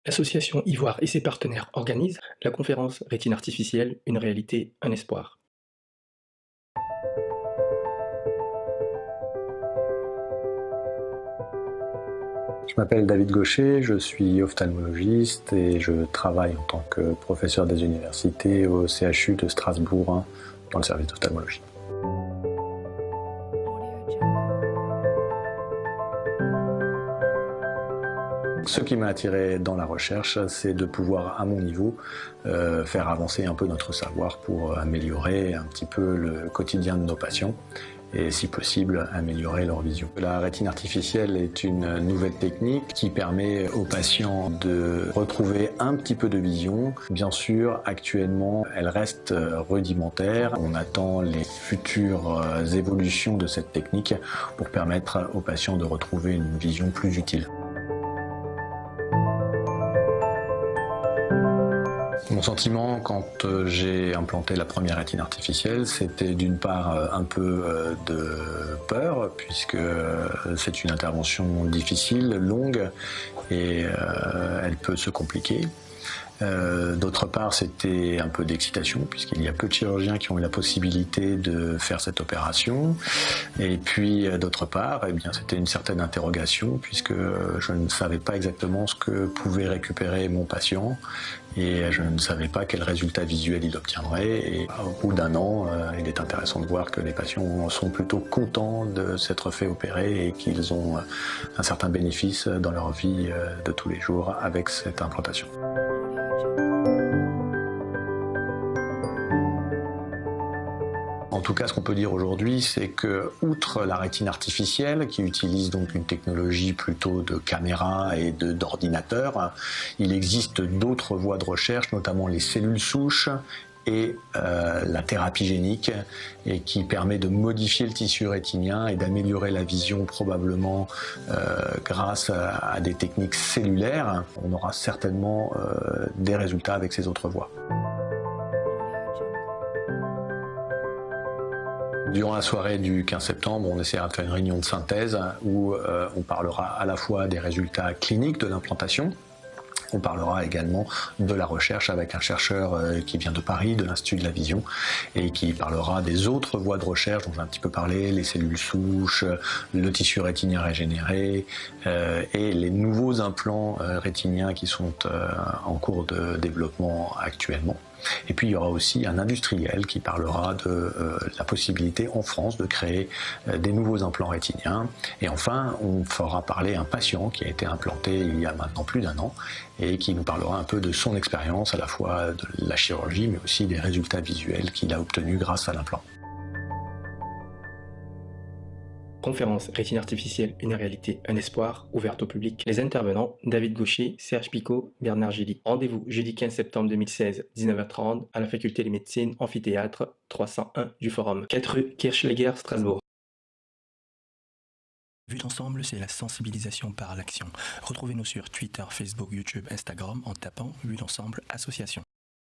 L'association Ivoire et ses partenaires organisent la conférence Rétine artificielle, une réalité, un espoir. Je m'appelle David Gaucher, je suis ophtalmologiste et je travaille en tant que professeur des universités au CHU de Strasbourg dans le service d'ophtalmologie. Ce qui m'a attiré dans la recherche, c'est de pouvoir, à mon niveau, faire avancer un peu notre savoir pour améliorer un petit peu le quotidien de nos patients et, si possible, améliorer leur vision. La rétine artificielle est une nouvelle technique qui permet aux patients de retrouver un petit peu de vision. Bien sûr, actuellement, elle reste rudimentaire. On attend les futures évolutions de cette technique pour permettre aux patients de retrouver une vision plus utile. Mon sentiment quand j'ai implanté la première rétine artificielle, c'était d'une part un peu de peur, puisque c'est une intervention difficile, longue, et elle peut se compliquer. D'autre part, c'était un peu d'excitation, puisqu'il y a peu de chirurgiens qui ont eu la possibilité de faire cette opération. Et puis, d'autre part, eh bien, c'était une certaine interrogation, puisque je ne savais pas exactement ce que pouvait récupérer mon patient, et je ne savais pas quel résultat visuel il obtiendrait. Et au bout d'un an, il est intéressant de voir que les patients sont plutôt contents de s'être fait opérer et qu'ils ont un certain bénéfice dans leur vie de tous les jours avec cette implantation. En tout cas, ce qu'on peut dire aujourd'hui, c'est que, outre la rétine artificielle, qui utilise donc une technologie plutôt de caméra et d'ordinateur, il existe d'autres voies de recherche, notamment les cellules souches et la thérapie génique, et qui permet de modifier le tissu rétinien et d'améliorer la vision probablement grâce à des techniques cellulaires. On aura certainement des résultats avec ces autres voies. Durant la soirée du 15 septembre, on essaiera de faire une réunion de synthèse où on parlera à la fois des résultats cliniques de l'implantation. On parlera également de la recherche avec un chercheur qui vient de Paris, de l'Institut de la Vision, et qui parlera des autres voies de recherche dont j'ai un petit peu parlé, les cellules souches, le tissu rétinien régénéré et les nouveaux implants rétiniens qui sont en cours de développement actuellement. Et puis il y aura aussi un industriel qui parlera de la possibilité en France de créer des nouveaux implants rétiniens. Et enfin, on fera parler un patient qui a été implanté il y a maintenant plus d'un an et qui nous parlera un peu de son expérience, à la fois de la chirurgie mais aussi des résultats visuels qu'il a obtenus grâce à l'implant. Conférence Rétine artificielle, une réalité, un espoir, ouverte au public. Les intervenants, David Gaucher, Serge Picot, Bernard Gilly. Rendez-vous jeudi 15 septembre 2016, 19h30, à la Faculté de médecine, amphithéâtre 301 du Forum, 4 rue Kirchleger, Strasbourg. Vue d'ensemble, c'est la sensibilisation par l'action. Retrouvez-nous sur Twitter, Facebook, YouTube, Instagram en tapant Vue d'ensemble association.